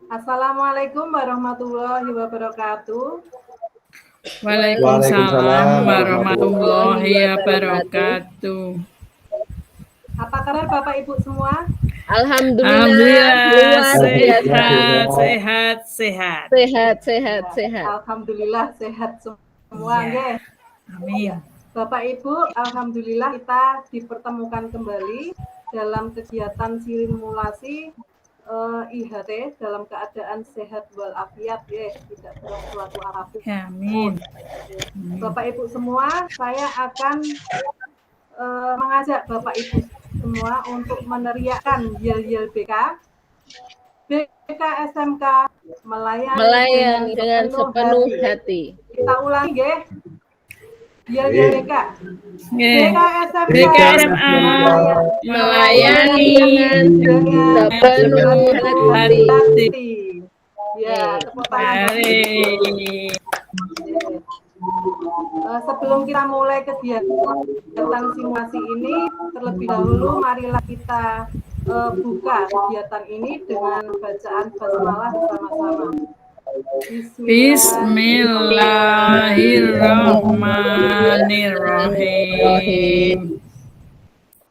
Assalamualaikum warahmatullahi wabarakatuh. Waalaikumsalam warahmatullahi wabarakatuh. Apa kabar Bapak Ibu semua? Alhamdulillah luar biasa. Sehat. Alhamdulillah sehat semua, nggih. Amin. Bapak Ibu, alhamdulillah kita dipertemukan kembali dalam kegiatan simulasi IHT dalam keadaan sehat walafiat, tidak suatu apapun. Amin. Bapak Ibu semua, saya akan mengajak Bapak Ibu semua untuk meneriakkan yel-yel BK SMK melayani dengan sepenuh hati. Kita ulangi, nggih. Yel-yel BK BK SMA melayani dengan sepenuh hati. Ya, tepuk tangan. Sebelum kita mulai kegiatan simulasi ini, terlebih dahulu marilah kita buka kegiatan ini dengan bacaan basmalah bersama-sama. Bismillahirrahmanirrahim.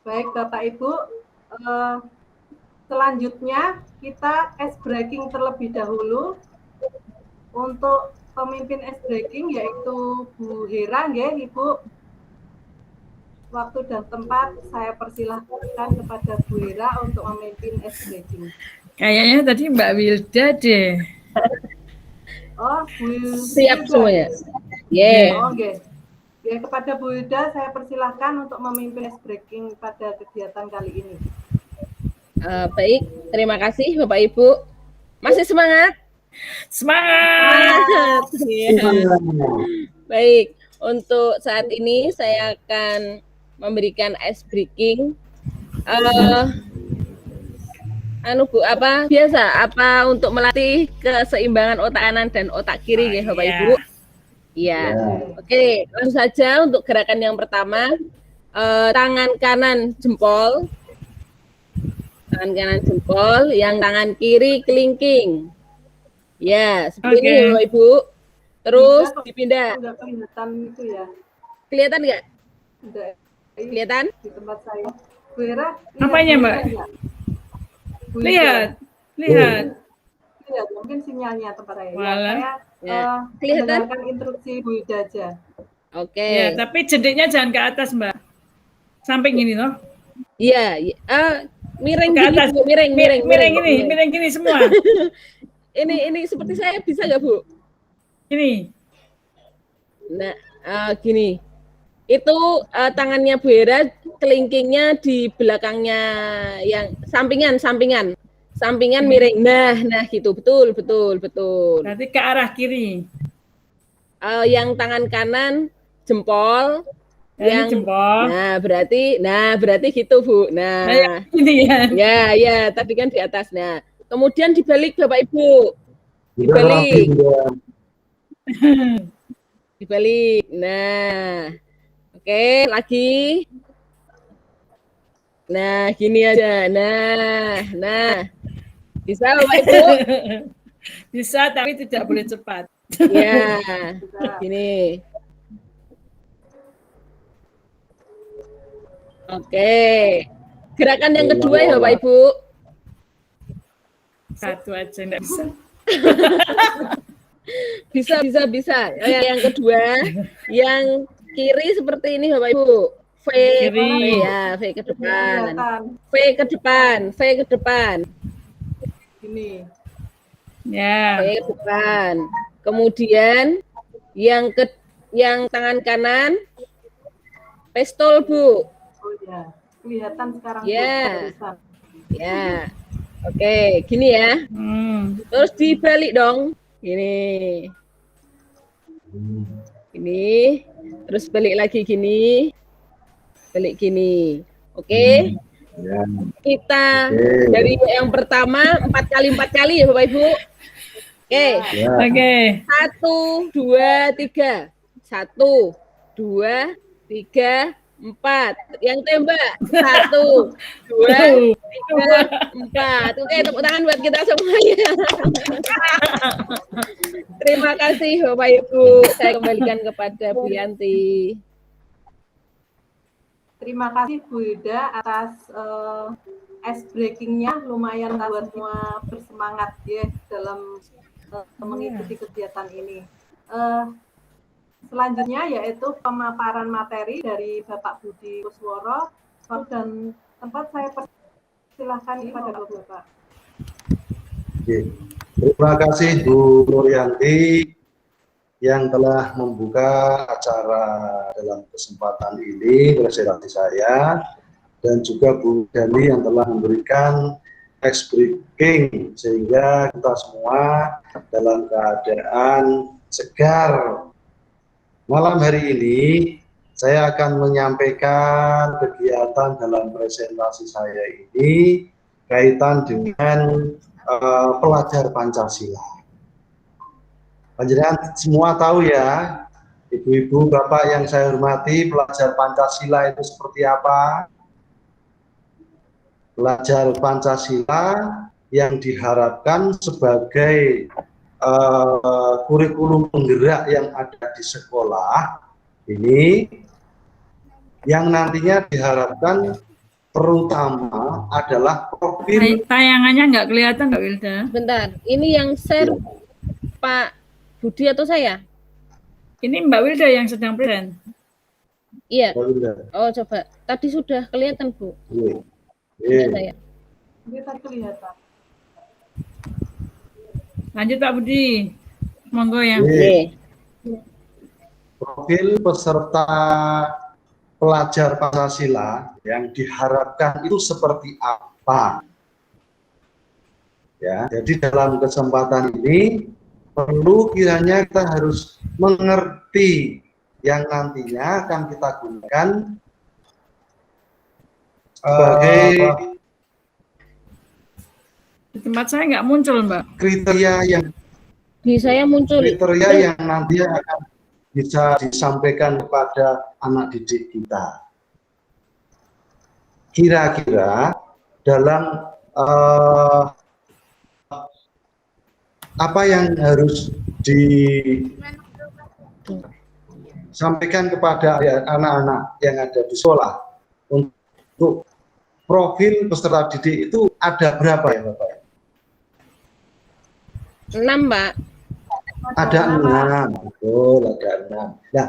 Baik Bapak Ibu, selanjutnya kita ice breaking terlebih dahulu. Untuk pemimpin ice breaking yaitu Bu Hera, nggih Ibu. Waktu dan tempat saya persilahkan kepada Bu Hera untuk memimpin ice breaking. Kayaknya tadi Mbak Wilda deh. Oh, Bu siap semuanya. Oh, nggih. Ya, kepada Bu Hilda saya persilahkan untuk memimpin ice breaking pada kegiatan kali ini. Baik, terima kasih Bapak Ibu. Masih semangat? Semangat. Baik, untuk saat ini saya akan memberikan ice breaking. Biasa untuk melatih keseimbangan otak kanan dan otak kiri ya Bapak Ibu. Iya. Oke, langsung saja untuk gerakan yang pertama, tangan kanan jempol. Tangan kanan jempol, yang tangan kiri kelingking. Ya, seperti ini Bapak Ibu. Terus dipindah. Udah kelihatan itu ya. Kelihatan nggak? Udah. Kelihatan? Di tempat saya. Bu Hera, apanya Mbak? Lihat. Lihat, mungkin sinyalnya tempat saya. Saya mendengarkan instruksi Bu Hilda aja. Oke. Ya, tapi jendeknya jangan ke atas, Mbak. Samping ini loh. Iya, miring ke atas. Miring gini semua. ini seperti saya bisa nggak Bu? Ini. Nah, gini. Itu tangannya Bu Hera, kelingkingnya di belakangnya yang sampingan miring. Nah gitu, betul. Berarti ke arah kiri. Yang tangan kanan jempol, yang jempol. Nah, berarti gitu, Bu. Nah, ini ya. Ya, tadi kan di atas. Nah, kemudian dibalik Bapak Ibu. Dibalik. Nah. Oke, lagi. Nah, gini aja. Nah. Bisa Bapak Ibu? Bisa, tapi tidak boleh cepat. Ya, gini. Oke. Gerakan yang kedua ya Bapak Ibu. Satu aja enggak bisa. Bisa. Yang kedua, yang kiri seperti ini Bapak Ibu. V ke depan. Ini. Ya. V ke depan. Kemudian yang tangan kanan pistol, Bu. Oh ya, kelihatan sekarang. Ya. Oke, gini ya. Terus dibalik dong. Gini. Terus balik lagi gini. Balik gini. Oke. Kita dari yang pertama 4 kali ya Bapak Ibu. Oke. 1, 2, 3. 1, 2, 3, 4. Yang tembak 1, 2, 3, 4. Oke, tepuk tangan buat kita semuanya. Terima kasih Bapak Ibu. Saya kembalikan kepada Bu Yanti. Terima kasih Bu Ida atas ice breaking-nya, lumayan buat semua bersemangat ya dalam mengikuti kegiatan ini. Selanjutnya yaitu pemaparan materi dari Bapak Budi Kusworo, dan tempat saya persilahkan kepada Bapak. Terima kasih Bu Nuryanti yang telah membuka acara dalam kesempatan ini, presentasi saya, dan juga Bu Dani yang telah memberikan ice breaking sehingga kita semua dalam keadaan segar. Malam hari ini saya akan menyampaikan kegiatan dalam presentasi saya ini kaitan dengan pelajar Pancasila. Panjenengan semua tahu ya, ibu-ibu, bapak yang saya hormati, pelajar Pancasila itu seperti apa? Pelajar Pancasila yang diharapkan sebagai kurikulum penggerak yang ada di sekolah ini, yang nantinya diharapkan terutama adalah profil. Tayangannya nggak kelihatan Mbak Wilda. Bentar, ini yang share Pak Budi atau saya? Ini Mbak Wilda yang sedang present. Iya. Oh, coba. Tadi sudah kelihatan, Bu. Iya. Saya. Kita kelihatan. Lanjut Pak Budi. Monggo ya. Profil peserta pelajar Pancasila yang diharapkan itu seperti apa? Ya, jadi dalam kesempatan ini perlu kiranya kita harus mengerti yang nantinya akan kita gunakan sebagai di tempat saya nggak muncul Mbak. Kriteria yang di saya muncul. Kriteria yang nantinya akan bisa disampaikan kepada anak didik kita. Kira-kira dalam apa yang harus disampaikan kepada anak-anak yang ada di sekolah untuk profil peserta didik itu ada berapa ya Bapak? 6, Pak. Ada 6, betul, ada 6. Nah,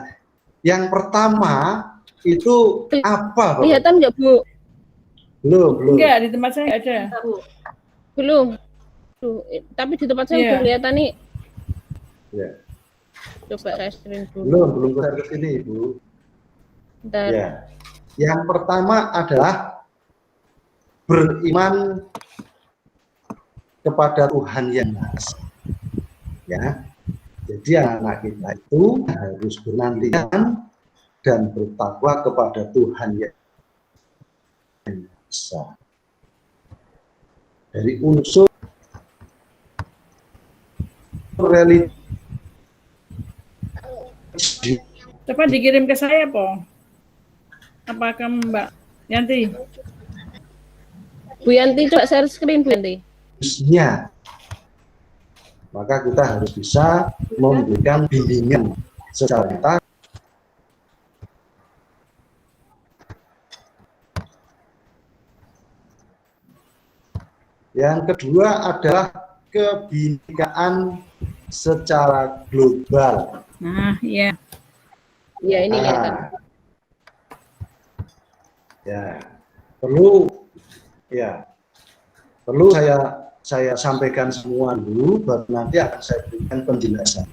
yang pertama itu apa, Bapak? Kelihatan nggak, Bu? Belum. Enggak, di tempat saya nggak ada. Belum. Tapi di tempat saya udah kelihatan nih. Ya. Coba saya stream dulu. Belum ke sini, Ibu. Bentar. Ya. Yang pertama adalah beriman kepada Tuhan Yang Maha Esa. Ya. Jadi anak kita itu harus bernantian dan bertakwa kepada Tuhan Yang Maha Esa. Dari unsur religi. Coba dikirim ke saya, Po. Apakah Mbak Yanti? Bu Yanti, coba share screen, Bu Yanti. Maka kita harus bisa memberikan bimbingan secara kita. Yang kedua adalah kebinekaan secara global. Nah, iya. Ya, ini kelihatan. Ya, perlu saya sampaikan semua dulu, baru nanti akan saya berikan penjelasan.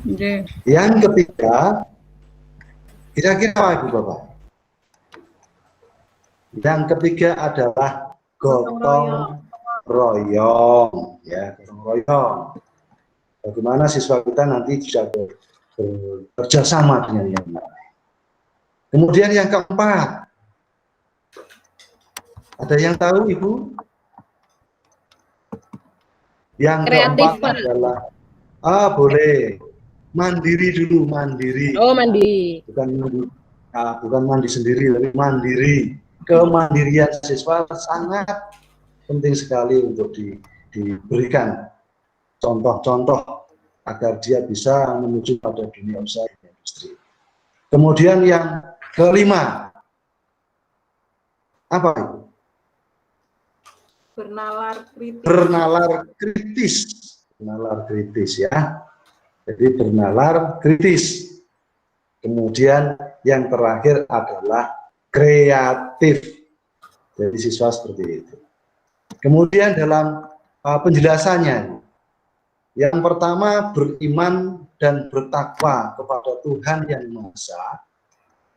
Okay. Yang ketiga, kira-kira apa Ibu Bapak? Yang ketiga adalah gotong royong, ya, gotong royong. Bagaimana siswa kita nanti bisa bekerja sama dengan yang lain. Kemudian yang keempat, ada yang tahu Ibu? Yang Kreatif, keempat adalah boleh mandiri dulu, mandiri. Oh, mandiri. Bukan mandiri. Nah, bukan mandi sendiri, tapi mandiri. Kemandirian siswa sangat penting sekali untuk diberikan contoh-contoh agar dia bisa menuju pada dunia usaha dan industri. Kemudian yang kelima, apa itu? Bernalar kritis. Bernalar kritis. Bernalar kritis ya. Jadi bernalar kritis. Kemudian yang terakhir adalah kreatif. Jadi siswa seperti itu. Kemudian dalam penjelasannya, yang pertama beriman dan bertakwa kepada Tuhan Yang Maha Esa,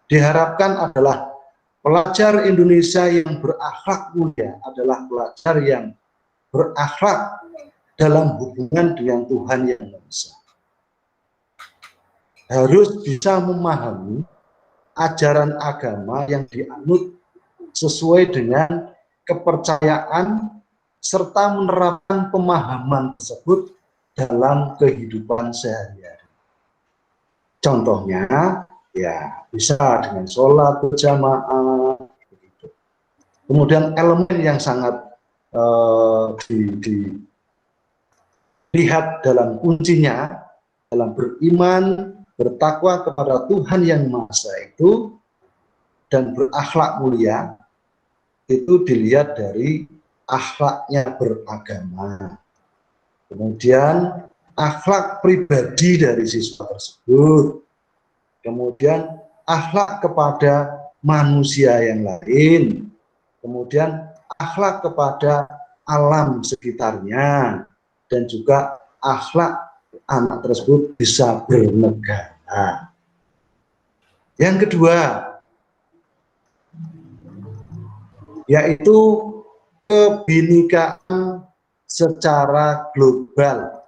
diharapkan adalah pelajar Indonesia yang berakhlak mulia adalah pelajar yang berakhlak dalam hubungan dengan Tuhan Yang Maha Esa. Harus bisa memahami ajaran agama yang dianut sesuai dengan kepercayaan serta menerapkan pemahaman tersebut dalam kehidupan sehari-hari. Contohnya, ya bisa dengan sholat berjamaah. Kemudian elemen yang sangat dilihat dalam kuncinya, dalam beriman, bertakwa kepada Tuhan Yang Maha Esa itu, dan berakhlak mulia, itu dilihat dari akhlaknya beragama. Kemudian akhlak pribadi dari siswa tersebut. Kemudian akhlak kepada manusia yang lain. Kemudian akhlak kepada alam sekitarnya. Dan juga akhlak anak tersebut bisa bernegara. Yang kedua, yaitu kebinekaan secara global.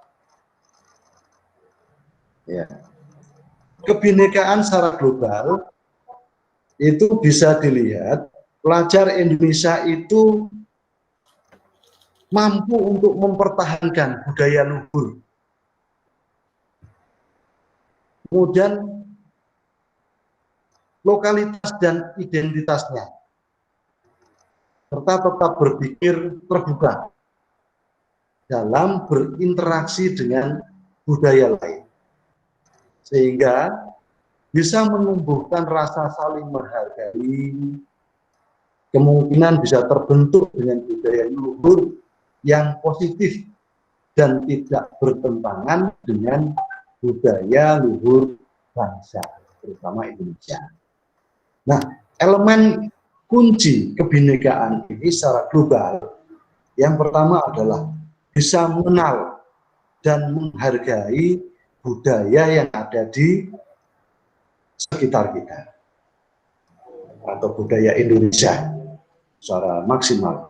Ya. Kebinekaan secara global itu bisa dilihat pelajar Indonesia itu mampu untuk mempertahankan budaya luhur. Kemudian lokalitas dan identitasnya, serta tetap berpikir terbuka dalam berinteraksi dengan budaya lain, sehingga bisa menumbuhkan rasa saling menghargai, kemungkinan bisa terbentuk dengan budaya luhur yang positif dan tidak bertentangan dengan budaya luhur bangsa, terutama Indonesia. Nah, elemen kunci kebinekaan ini secara global, yang pertama adalah bisa mengenal dan menghargai budaya yang ada di sekitar kita, atau budaya Indonesia secara maksimal.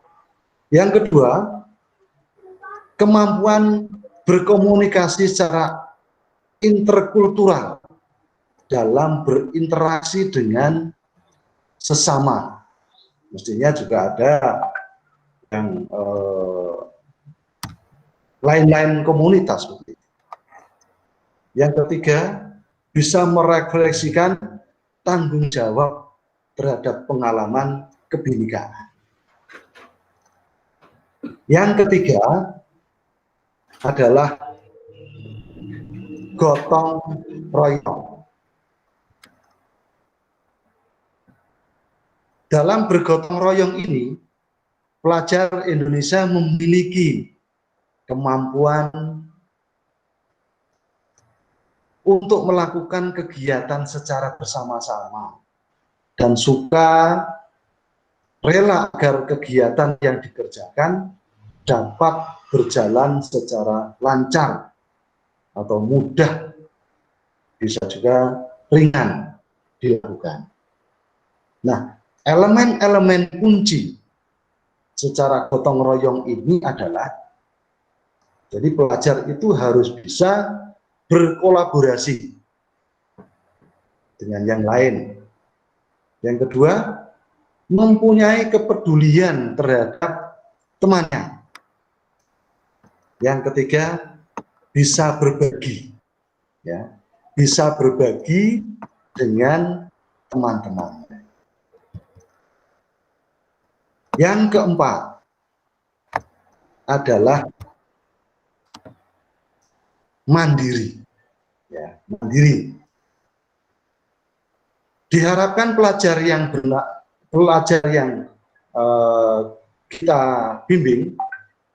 Yang kedua, kemampuan berkomunikasi secara interkultural dalam berinteraksi dengan sesama. Mestinya juga ada yang lain-lain komunitas. Yang ketiga, bisa merefleksikan tanggung jawab terhadap pengalaman kebinekaan. Yang ketiga adalah gotong royong. Dalam bergotong royong ini, pelajar Indonesia memiliki kemampuan untuk melakukan kegiatan secara bersama-sama dan suka rela agar kegiatan yang dikerjakan dapat berjalan secara lancar atau mudah, bisa juga ringan dilakukan. Nah, elemen-elemen kunci secara gotong royong ini adalah, jadi pelajar itu harus bisa berkolaborasi dengan yang lain. Yang kedua, mempunyai kepedulian terhadap temannya. Yang ketiga, bisa berbagi, ya, bisa berbagi dengan teman-teman. Yang keempat adalah mandiri. Ya, mandiri. Diharapkan pelajar yang kita bimbing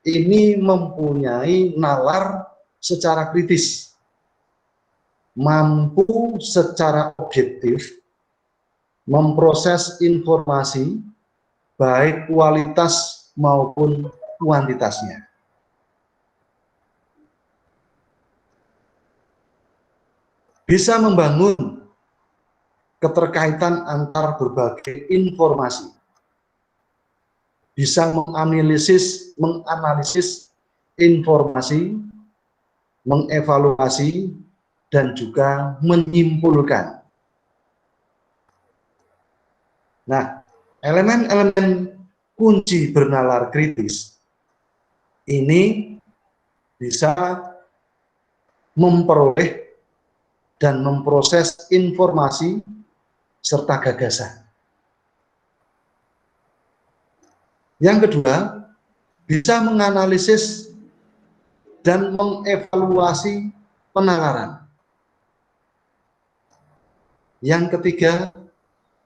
ini mempunyai nalar secara kritis, mampu secara objektif memproses informasi baik kualitas maupun kuantitasnya. Bisa membangun keterkaitan antar berbagai informasi, bisa menganalisis informasi, mengevaluasi, dan juga menyimpulkan. Nah, elemen-elemen kunci bernalar kritis ini bisa memperoleh dan memproses informasi serta gagasan. Yang kedua, bisa menganalisis dan mengevaluasi penalaran. Yang ketiga,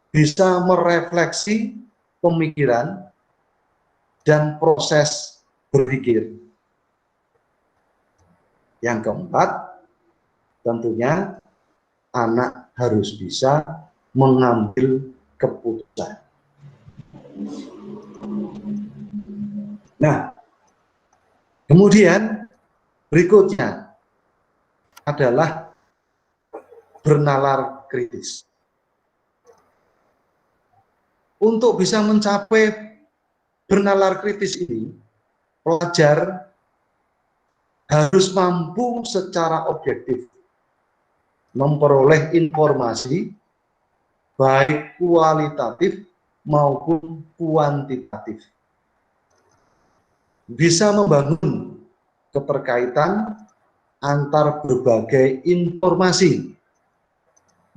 bisa merefleksi pemikiran dan proses berpikir. Yang keempat, tentunya anak harus bisa mengambil keputusan. Nah, kemudian berikutnya adalah bernalar kritis. Untuk bisa mencapai bernalar kritis ini, pelajar harus mampu secara objektif memperoleh informasi baik kualitatif maupun kuantitatif. Bisa membangun keterkaitan antar berbagai informasi,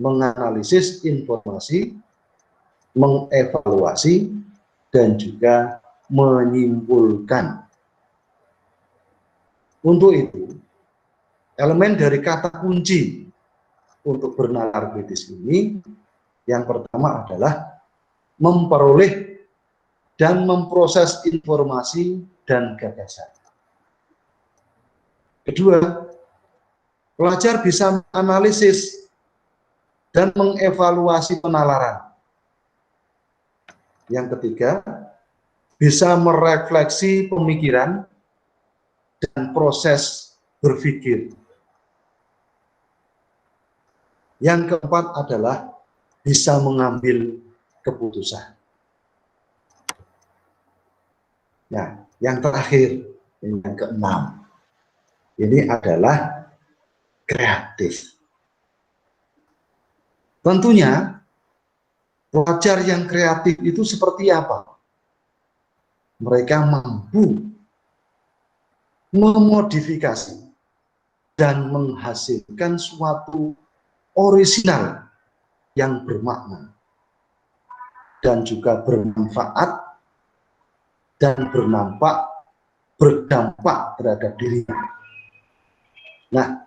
menganalisis informasi, mengevaluasi, dan juga menyimpulkan. Untuk itu, elemen dari kata kunci untuk bernalar kritis ini, yang pertama adalah memperoleh dan memproses informasi dan gagasan. Kedua, pelajar bisa menganalisis dan mengevaluasi penalaran. Yang ketiga, bisa merefleksi pemikiran dan proses berpikir. Yang keempat adalah bisa mengambil keputusan. Nah, yang terakhir, yang keenam, ini adalah kreatif. Tentunya, pelajar yang kreatif itu seperti apa? Mereka mampu memodifikasi dan menghasilkan suatu orisinal yang bermakna dan juga bermanfaat dan berdampak terhadap dirinya. Nah,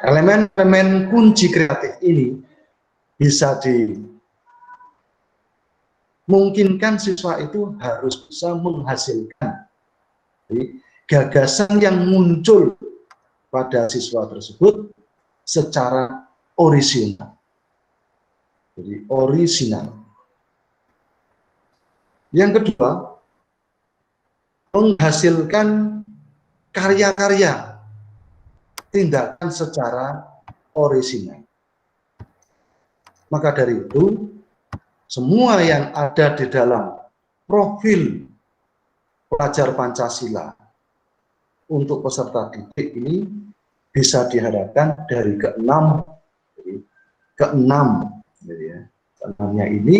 elemen-elemen kunci kreatif ini bisa dimungkinkan siswa itu harus bisa menghasilkan gagasan yang muncul pada siswa tersebut secara orisinal. Jadi orisinal. Yang kedua, menghasilkan karya-karya tindakan secara orisinal. Maka dari itu, semua yang ada di dalam profil pelajar Pancasila untuk peserta didik ini bisa diharapkan dari keenamnya ini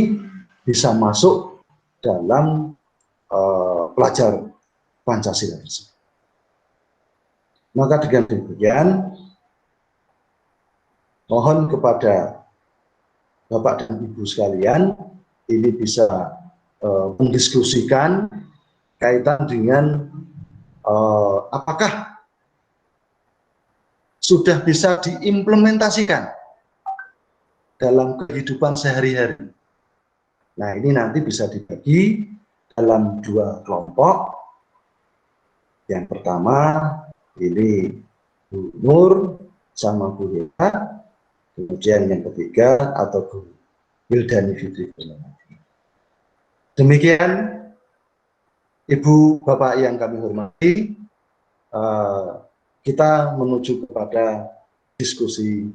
bisa masuk dalam pelajar Pancasila tersebut. Maka dengan demikian, mohon kepada Bapak dan Ibu sekalian ini bisa mendiskusikan kaitan dengan apakah sudah bisa diimplementasikan dalam kehidupan sehari-hari. Nah, ini nanti bisa dibagi dalam 2 kelompok. Yang pertama ini Bu Nur sama Bu Hera, kemudian yang ketiga atau Bu Wildani Fitri. Demikian Ibu Bapak yang kami hormati, kita menuju kepada diskusi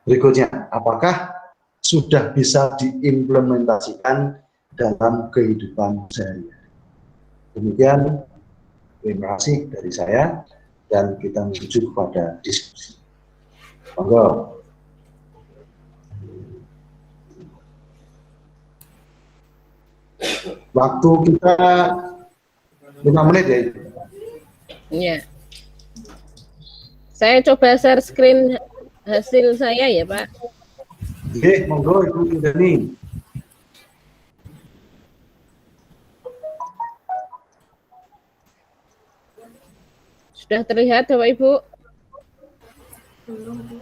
berikutnya. Apakah sudah bisa diimplementasikan dalam kehidupan sehari-hari? Demikian, terima kasih dari saya, dan kita menuju kepada diskusi. Monggo. Waktu kita 5 menit ya. Iya. Saya coba share screen hasil saya ya, Pak. Oke, monggo Ibu Wildani. Sudah terlihat Bapak Ibu? Belum, Bu.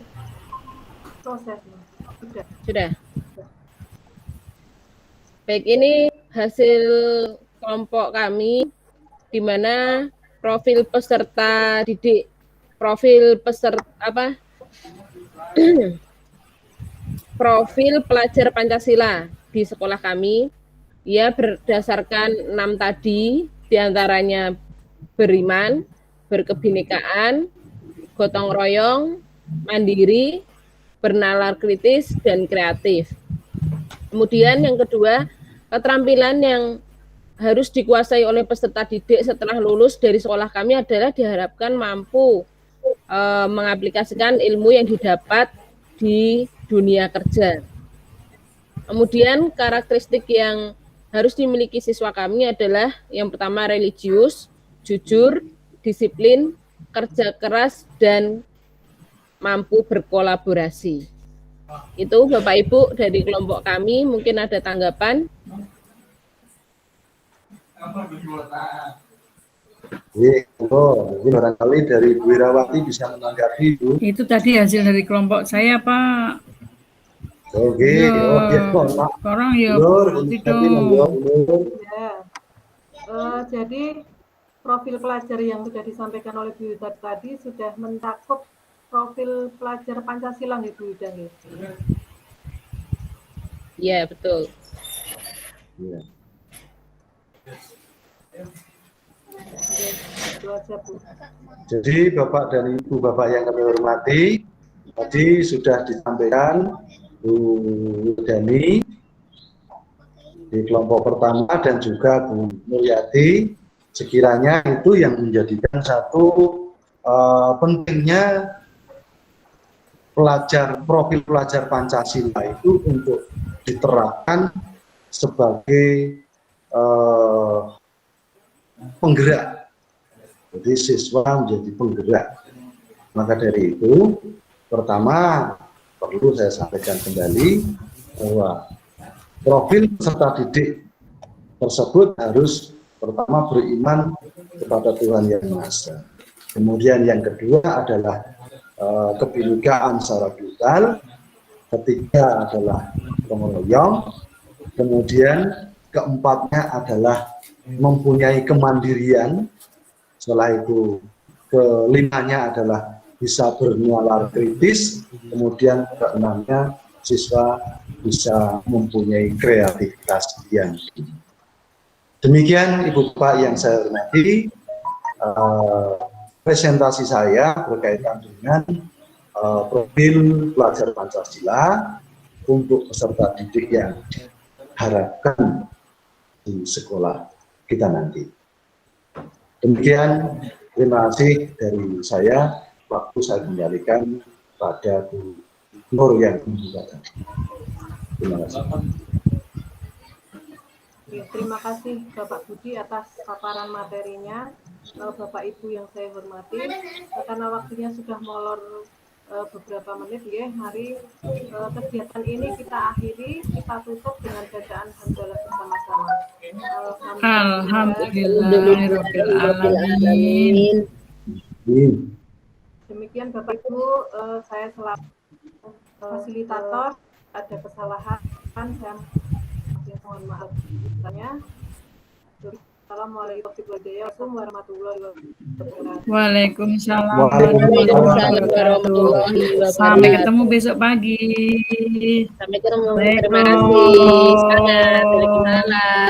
Proses, Bu. Sudah. Baik, ini hasil kelompok kami di mana profil peserta didik, profil peserta profil pelajar Pancasila di sekolah kami, ya berdasarkan 6 tadi, diantaranya beriman, berkebinekaan, gotong royong, mandiri, bernalar kritis, dan kreatif. Kemudian yang kedua, keterampilan yang harus dikuasai oleh peserta didik setelah lulus dari sekolah kami adalah diharapkan mampu mengaplikasikan ilmu yang didapat di dunia kerja. Kemudian karakteristik yang harus dimiliki siswa kami adalah yang pertama religius, jujur, disiplin, kerja keras, dan mampu berkolaborasi. Itu Bapak Ibu dari kelompok kami, mungkin ada tanggapan? Mungkin barangkali dari Bu Wirawati bisa menanggapi Bu. Itu tadi hasil dari kelompok saya, Pak. Oke, Sekarang ya jadi profil pelajar yang sudah disampaikan oleh Bu Yuda tadi sudah mencakup profil pelajar Pancasila nggih Bu Yuda nggih? Iya, betul. Ya. Jadi Bapak dan Ibu Bapak yang kami hormati, tadi sudah disampaikan Bu Wildani di kelompok pertama dan juga Bu Nuryati, sekiranya itu yang menjadikan satu pentingnya profil pelajar Pancasila itu untuk diterapkan sebagai penggerak. Jadi siswa menjadi penggerak. Maka dari itu, pertama perlu saya sampaikan kembali bahwa profil peserta didik tersebut harus pertama beriman kepada Tuhan Yang Maha Esa. Kemudian yang kedua adalah kebinekaan secara brutal. Ketiga adalah gotong royong. Kemudian keempatnya adalah mempunyai kemandirian. Setelah itu kelimanya adalah bisa bernalar kritis. Kemudian keenamnya siswa bisa mempunyai kreativitas yang tinggi. Demikian Ibu Bapak yang saya hormati, presentasi saya berkaitan dengan profil pelajar Pancasila untuk peserta didik yang diharapkan di sekolah kita nanti. Demikian, terima kasih dari saya. Waktu saya kembalikan pada Bu Nur yang membuka. Terima kasih. Terima kasih Bapak Budi atas paparan materinya. Bapak Ibu yang saya hormati, karena waktunya sudah molor beberapa menit ya. Mari kegiatan ini kita akhiri, kita tutup dengan bacaan hamdalah bersama-sama. Alhamdulillahirobbilalamin. Demikian Bapak Ibu, saya selaku fasilitator, ada kesalahan, saya mohon maaf. Assalamualaikum warahmatullahi wabarakatuh. Waalaikumsalam Waalaikumsalam warahmatullahi warahmatullahi wabarakatuh. Sampai wabarakatuh. ketemu besok pagi. Sampai ketemu. Terima kasih. Semangat. Waalaikumsalam.